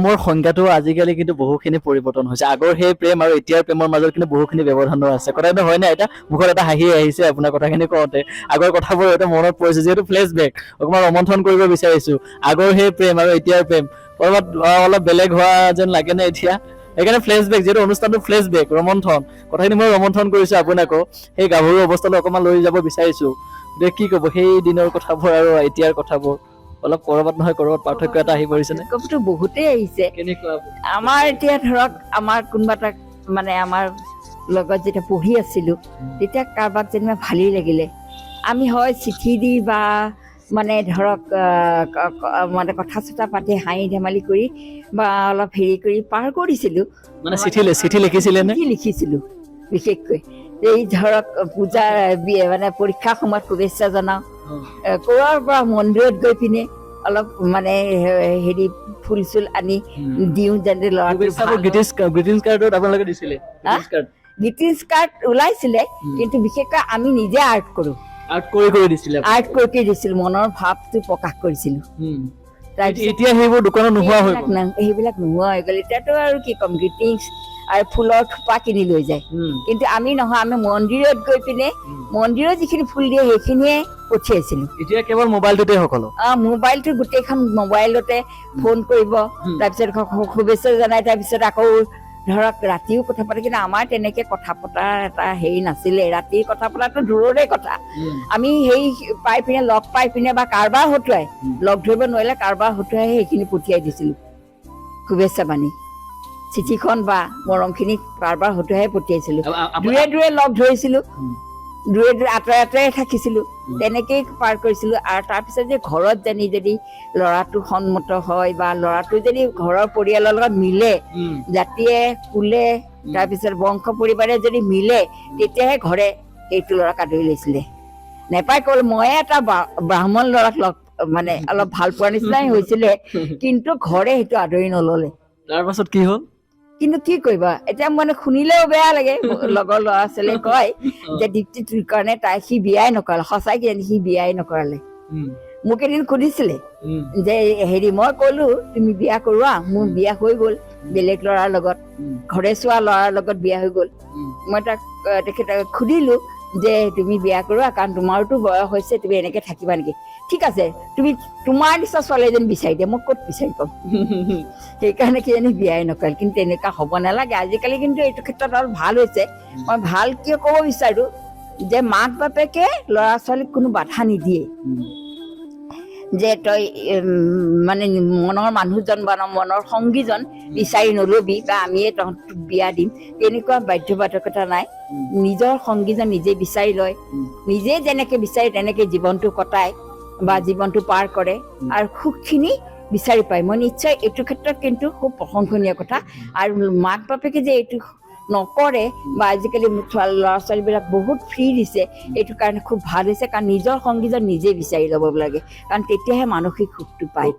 প্ৰেমৰ সংজ্ঞাটো আজিকালি কিন্তু বহুখিনি পৰিৱৰ্তন হৈছে আগৰ সেই প্ৰেম আৰু এতিয়াৰ প্ৰেমৰ মাজত কিন্তু বহুখিনি ব্যৱধান আছে কথাটো হয় না এটা মুখত এটা হাঁহি আহিছে আপোনাৰ কথাখিনি কওঁতে আগৰ কথাবোৰ এটা মনত পৰিছে যিহেতু ফ্লেশ্ববেক অকণমান ৰোমন্থন কৰিব বিচাৰিছো আগৰ সেই প্ৰেম আৰু এতিয়াৰ প্ৰেম কৰবাত অলপ বেলেগ হোৱা যেন লাগে নে এতিয়া সেইকাৰণে ফ্লেশ্ববেক যিহেতু অনুষ্ঠানটো ফ্লেশ্ববেক ৰোমন্থন কথাখিনি মই ৰোমন্থন কৰিছো আপোনাকো সেই গাভৰু অৱস্থালৈ অকণমান লৈ যাব বিচাৰিছো যে কি ক'ব সেই দিনৰ কথাবোৰ আৰু এতিয়াৰ কথাবোৰ অলপ কৰবাত নহয় কৰবাত পাৰ্থক্য এটা আহি পৰিছে নে পাৰ্থক্যটো বহুতেই আহিছে আমাৰ এতিয়া ধৰক আমাৰ কোনোবা এটা মানে আমাৰ লগত যেতিয়া পঢ়ি আছিলো তেতিয়া কাৰোবাক যেনিবা ভালেই লাগিলে আমি হয় চিঠি দি বা মানে ধৰক মানে কথা চথা পাতি হাঁহি ধেমালি কৰি বা অলপ হেৰি কৰি পাৰ কৰিছিলোঁ মানে চিঠি লিখিছিলে নে লিখিছিলোঁ বিশেষকৈ এই ধৰক পূজাৰ মানে পৰীক্ষা সময়ত শুভেচ্ছা জনাওঁ ক'ৰবাৰ পৰা মন্দিৰত গৈ পিনে অলপ মানে হেৰি ফুল চুল আনি দিওঁ যেনে গ্ৰিটিংছ কাৰ্ড ওলাইছিলে কিন্তু বিশেষকৈ আমি নিজে আৰ্ট কৰোঁ আৰ্ট কৰি দিছিলো মনৰ ভাৱটো প্ৰকাশ কৰিছিলো এতিয়া সেইবোৰ দোকানত নোহোৱা হৈ গ'ল সেইবিলাক নোহোৱা হৈ গ'ল এতিয়াতো আৰু কি ক'ম গ্ৰিটিংছ আৰু ফুলৰ থোপা কিনি লৈ যায় কিন্তু আমি নহয় আমি মন্দিৰত গৈ পিনে মন্দিৰত যিখিনি ফুল দিয়ে সেইখিনিয়ে পঠিয়াইছিলো এতিয়া কেৱল মোবাইলটোতে সকলো মোবাইলটো গোটেইখন মোবাইলতে ফোন কৰিব তাৰপিছত শুভেচ্ছা জনাই তাৰপিছত আকৌ ধৰক ৰাতিও কথা পাতে কিন্তু আমাৰ তেনেকে কথা পতাৰ এটা হেৰি নাছিলে ৰাতিৰ কথা পতাটো দূৰৰে কথা আমি সেই পাই পিনে লগ পাই পিনে বা কাৰোবাৰ হতুৱাই লগ ধৰিব নোৱাৰিলে কাৰোবাৰ হতুৱাই সেইখিনি পঠিয়াই দিছিলো শুভেচ্ছা বাণী চিঠিখন বা মৰমখিনি কাৰোবাৰ হতুৱাই পঠিয়াইছিলো দূৰে দূৰে লগ ধৰিছিলো দূৰে দূৰে আঁতৰে আঁতৰে থাকিছিলো তেনেকেই পাৰ কৰিছিলো আৰু তাৰপিছত যে ঘৰত জানি যদি ল'ৰাটো সন্মত হয় বা ল'ৰাটো যদি ঘৰৰ পৰিয়ালৰ লগত মিলে জাতিয়ে কুলে তাৰপিছত বংশ পৰিবাৰে যদি মিলে তেতিয়াহে ঘৰে সেইটো ল'ৰাক আদৰি লৈছিলে নেপাই ক'ল ময়ে এটা ব্ৰাহ্মণ ল'ৰাক লগ মানে অলপ ভাল পোৱাৰ নিচিনাই হৈছিলে কিন্তু ঘৰে সেইটো আদৰি নল'লে তাৰ পাছত কি হ'ল কিন্তু কি কৰিবা এতিয়া মানে শুনিলেও বেয়া লাগে লগৰ ল'ৰা ছোৱালীয়ে কয় যে দীপ্তিটোৰ কাৰণে তাই সি বিয়াই নকৰালে সঁচাই সি বিয়াই নকৰালে মোক এদিন সুধিছিলে যে হেৰি মই ক'লো তুমি বিয়া কৰোৱা মোৰ বিয়া হৈ গ'ল বেলেগ ল'ৰাৰ লগত ঘৰে চোৱা ল'ৰাৰ লগত বিয়া হৈ গ'ল মই তাক তেখেতক সুধিলো যে তুমি বিয়া কৰোৱা কাৰণ তোমাৰোতো বয়স হৈছে তুমি এনেকে থাকিবা নেকি ঠিক আছে তুমি তোমাৰ নিচিনা ছোৱালী এজনী বিচাৰি দিয়া মই ক'ত বিচাৰি পাম সেইকাৰণে কিজানি বিয়াই নকৰিল কিন্তু তেনেকুৱা হ'ব নালাগে আজিকালি কিন্তু এইটো ক্ষেত্ৰত অলপ ভাল হৈছে মই ভাল কিয় ক'ব বিচাৰো যে মাক বাপেকে ল'ৰা ছোৱালীক কোনো বাধা নিদিয়ে যে তই মানে মনৰ মানুহজন বা মনৰ সংগীজন বিচাৰি নলবি বা আমিয়ে তহঁতক বিয়া দিম তেনেকুৱা বাধ্যবাধকতা নাই নিজৰ সংগীজন নিজে বিচাৰি লয় নিজে যেনেকে বিচাৰে তেনেকে জীৱনটো কটায় বা জীৱনটো পাৰ কৰে আৰু সুখখিনি বিচাৰি পায় মই নিশ্চয় এইটো ক্ষেত্ৰত কিন্তু খুব প্ৰশংসনীয় কথা আৰু মাক বাপেকে যে এইটো নকৰে বা আজিকালি ল'ৰা ছোৱালীবিলাক বহুত ফ্ৰী দিছে এইটো কাৰণে খুব ভাল হৈছে কাৰণ নিজৰ সংগীজন নিজে বিচাৰি ল'ব লাগে কাৰণ তেতিয়াহে মানসিক সুখটো পায়